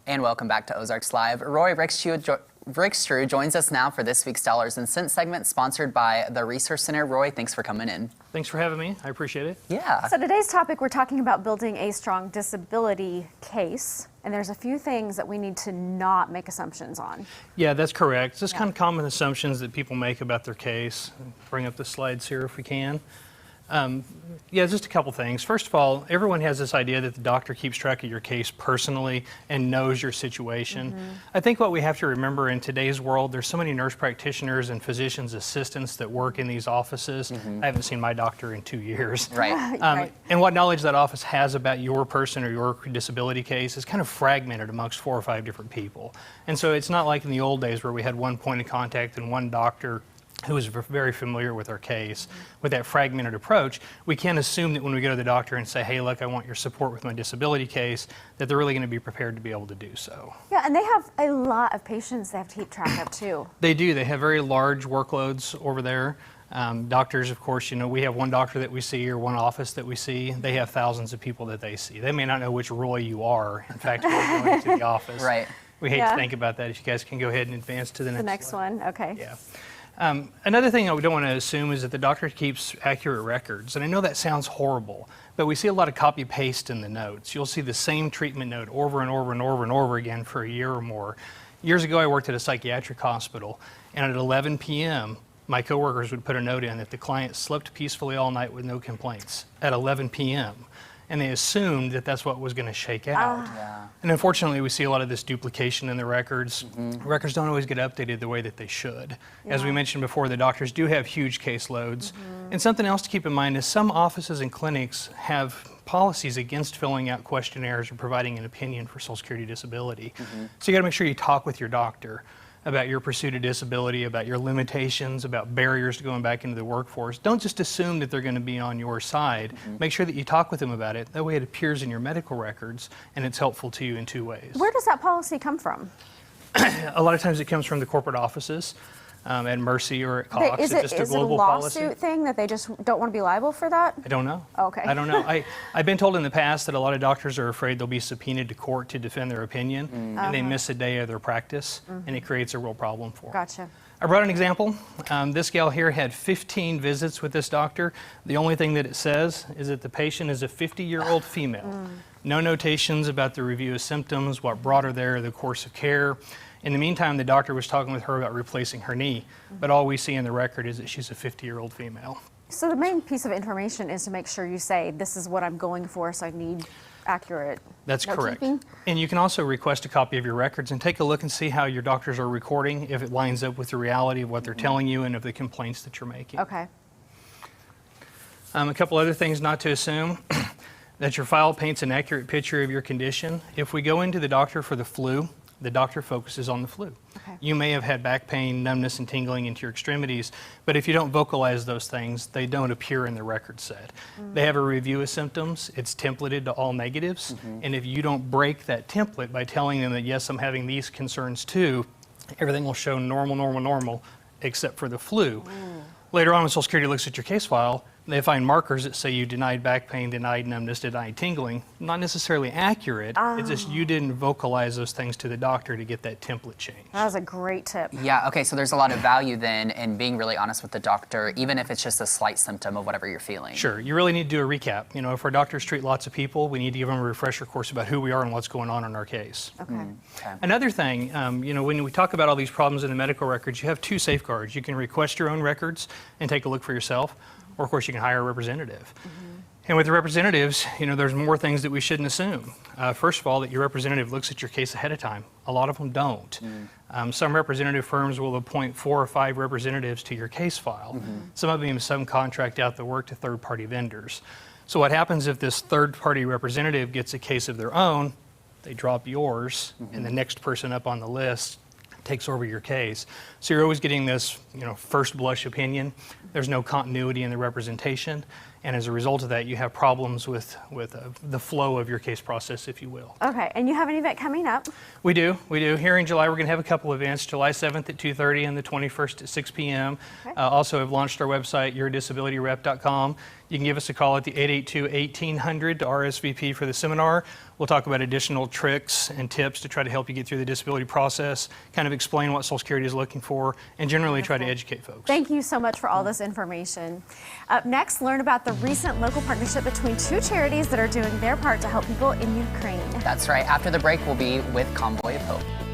And welcome back to Ozarks Live. Roy Rickstrew joins us now for this week's Dollars and Cents segment, sponsored by the Resource Center. Roy, thanks for coming in. Thanks for having me. I appreciate it. Yeah. So today's topic, we're talking about building a strong disability case. And there's a few things that we need to not make assumptions on. Yeah, that's correct. Just kind of common assumptions that people make about their case. Bring up the slides here if we can. Yeah, just a couple things. First of all, everyone has this idea that the doctor keeps track of your case personally and knows your situation. I think what we have to remember in today's world, there's so many nurse practitioners and physician's assistants that work in these offices. I haven't seen my doctor in 2 years. Right. And what knowledge that office has about your person or your disability case is kind of fragmented amongst 4 or 5 different people. And so it's not like in the old days where we had one point of contact and one doctor who was very familiar with our case. With that fragmented approach, we can't assume that when we go to the doctor and say, hey, look, I want your support with my disability case, that they're really going to be prepared to be able to do so. Yeah, and they have a lot of patients they have to keep track of too. They do. They have very large workloads over there. Doctors, of course, you know, we have one doctor that we see or one office that we see. They have thousands of people that they see. They may not know which Roy you are. In fact, you're going to the office. Right. We hate to think about that. If you guys can go ahead and advance to the next slide. one, okay. Yeah. Another thing that we don't want to assume is that the doctor keeps accurate records. And I know that sounds horrible, but we see a lot of copy paste in the notes. You'll see the same treatment note over and over and over and over again for a year or more. Years ago, I worked at a psychiatric hospital, and at 11 p.m., my coworkers would put a note in that the client slept peacefully all night with no complaints at 11 p.m. And they assumed that that's what was going to shake out. Yeah. And unfortunately, we see a lot of this duplication in the records. Records don't always get updated the way that they should. As we mentioned before, the doctors do have huge caseloads. And something else to keep in mind is some offices and clinics have policies against filling out questionnaires or providing an opinion for Social Security disability. So you got to make sure you talk with your doctor about your pursuit of disability, about your limitations, about barriers to going back into the workforce. Don't just assume that they're going to be on your side. Make sure that you talk with them about it. That way it appears in your medical records and it's helpful to you in 2 ways. Where does that policy come from? A lot of times it comes from the corporate offices at Mercy or at Cox. Is It's just it a global lawsuit policy. thing that they just don't want to be liable for that? I don't know. Okay. I don't know. I've been told in the past that a lot of doctors are afraid they'll be subpoenaed to court to defend their opinion, and they miss a day of their practice, and it creates a real problem for them. Gotcha. I brought an example. This gal here had 15 visits with this doctor. The only thing that it says is that the patient is a 50-year-old female. No notations about the review of symptoms, what brought her there, the course of care. In the meantime, the doctor was talking with her about replacing her knee, but all we see in the record is that she's a 50-year-old female. So the main piece of information is to make sure you say, this is what I'm going for, so I need accurate That's correct. note-keeping. And you can also request a copy of your records and take a look and see how your doctors are recording, if it lines up with the reality of what they're telling you and of the complaints that you're making. Okay. A couple other things not to assume. That your file paints an accurate picture of your condition. If we go into the doctor for the flu, the doctor focuses on the flu. Okay. You may have had back pain, numbness, and tingling into your extremities, but if you don't vocalize those things, they don't appear in the record set. They have a review of symptoms. It's templated to all negatives, and if you don't break that template by telling them that, yes, I'm having these concerns too, everything will show normal, except for the flu. Later on, when Social Security looks at your case file, they find markers that say you denied back pain, denied numbness, denied tingling. Not necessarily accurate, it's just you didn't vocalize those things to the doctor to get that template changed. That was a great tip. Yeah, okay, so there's a lot of value then in being really honest with the doctor, even if it's just a slight symptom of whatever you're feeling. Sure, you really need to do a recap. You know, if our doctors treat lots of people, we need to give them a refresher course about who we are and what's going on in our case. Okay. Okay. Another thing, you know, when we talk about all these problems in the medical records, you have 2 safeguards. You can request your own records and take a look for yourself, or of course you can hire a representative. And with the representatives, you know, there's more things that we shouldn't assume. First of all, that your representative looks at your case ahead of time. A lot of them don't. Some representative firms will appoint 4 or 5 representatives to your case file. Some of them subcontract out the work to third-party vendors. So what happens if this third-party representative gets a case of their own, they drop yours, and the next person up on the list takes over your case. So you're always getting this, you know, first blush opinion. There's no continuity in the representation. and as a result of that, you have problems with the flow of your case process, if you will. Okay, and you have an event coming up. We do. Here in July, we're going to have a couple events, July 7th at 2:30 and the 21st at 6 p.m. Okay. Also have launched our website, yourdisabilityrep.com. You can give us a call at the 882-1800 to RSVP for the seminar. We'll talk about additional tricks and tips to try to help you get through the disability process, kind of explain what Social Security is looking for, and generally try to educate folks. Thank you so much for all this information. Up next, learn about the recent local partnership between two charities that are doing their part to help people in Ukraine. That's right. After the break, we'll be with Convoy of Hope.